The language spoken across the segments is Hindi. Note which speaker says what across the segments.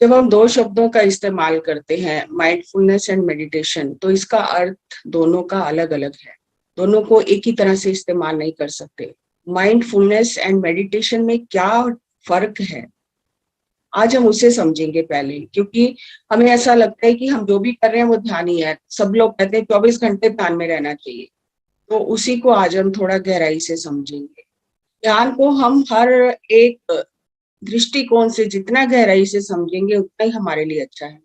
Speaker 1: जब हम दो शब्दों का इस्तेमाल करते हैं, माइंडफुलनेस एंड मेडिटेशन, तो इसका अर्थ दोनों का अलग अलग है। दोनों को एक ही तरह से इस्तेमाल नहीं कर सकते। माइंडफुलनेस एंड मेडिटेशन में क्या फर्क है, आज हम उसे समझेंगे पहले, क्योंकि हमें ऐसा लगता है कि हम जो भी कर रहे हैं वो ध्यान ही है। सब लोग कहते हैं 24 घंटे ध्यान में रहना चाहिए, तो उसी को आज हम थोड़ा गहराई से समझेंगे। ध्यान को हम हर एक दृष्टिकोण से जितना गहराई से समझेंगे उतना ही हमारे लिए अच्छा है।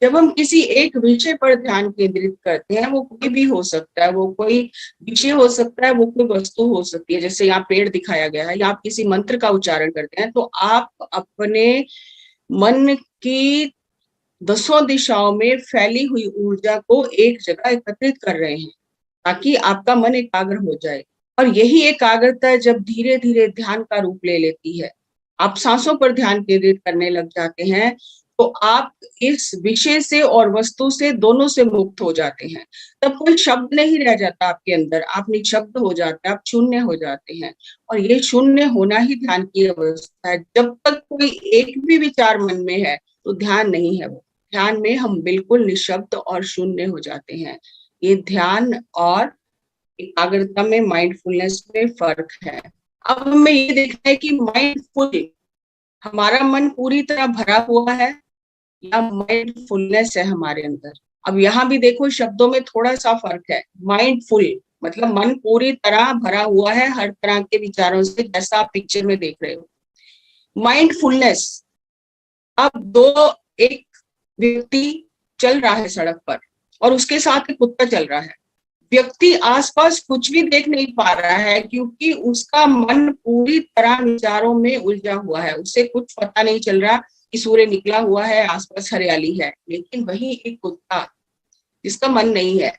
Speaker 1: जब हम किसी एक विषय पर ध्यान केंद्रित करते हैं, वो कोई भी हो सकता है, वो कोई विषय हो सकता है, वो कोई वस्तु हो सकती है। जैसे यहाँ पेड़ दिखाया गया है, या आप किसी मंत्र का उच्चारण करते हैं, तो आप अपने मन की दसों दिशाओं में फैली हुई ऊर्जा को एक जगह एकत्रित कर रहे हैं, ताकि आपका मन एकाग्र हो जाए। और यही एकाग्रता जब धीरे धीरे ध्यान का रूप ले लेती है, आप सांसों पर ध्यान केंद्रित करने लग जाते हैं, तो आप इस विषय से और वस्तु से, दोनों से मुक्त हो जाते हैं। तब कोई शब्द नहीं रह जाता आपके अंदर, आप निशब्द हो जाते हैं, आप शून्य हो जाते हैं। और ये शून्य होना ही ध्यान की अवस्था है। जब तक कोई एक भी विचार मन में है, तो ध्यान नहीं है वो। ध्यान में हम बिल्कुल निशब्द और शून्य हो जाते हैं। ये ध्यान और एकाग्रता में, माइंडफुलनेस में फर्क है। अब हमें ये देखना है कि माइंडफुल, हमारा मन पूरी तरह भरा हुआ है या माइंडफुलनेस है हमारे अंदर। अब यहाँ भी देखो, शब्दों में थोड़ा सा फर्क है। माइंडफुल मतलब मन पूरी तरह भरा हुआ है हर तरह के विचारों से, जैसा आप पिक्चर में देख रहे हो। माइंडफुलनेस, अब एक व्यक्ति चल रहा है सड़क पर और उसके साथ एक कुत्ता चल रहा है। व्यक्ति आसपास कुछ भी देख नहीं पा रहा है, क्योंकि उसका मन पूरी तरह विचारों में उलझा हुआ है। उसे कुछ पता नहीं चल रहा कि सूर्य निकला हुआ है, आसपास हरियाली है। लेकिन वही एक कुत्ता जिसका मन नहीं है,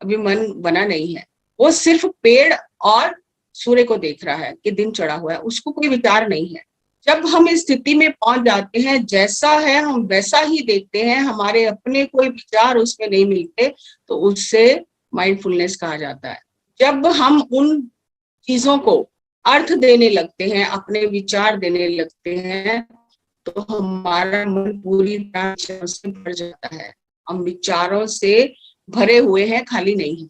Speaker 1: अभी मन बना नहीं है, वो सिर्फ पेड़ और सूर्य को देख रहा है कि दिन चढ़ा हुआ है, उसको कोई विचार नहीं है। जब हम इस स्थिति में पहुंच जाते हैं, जैसा है हम वैसा ही देखते हैं, हमारे अपने कोई विचार उसमें नहीं मिलते, तो उससे माइंडफुलनेस कहा जाता है। जब हम उन चीजों को अर्थ देने लगते हैं, अपने विचार देने लगते हैं, तो हमारा मन पूरी तरह से भर जाता है। हम विचारों से भरे हुए हैं, खाली नहीं है।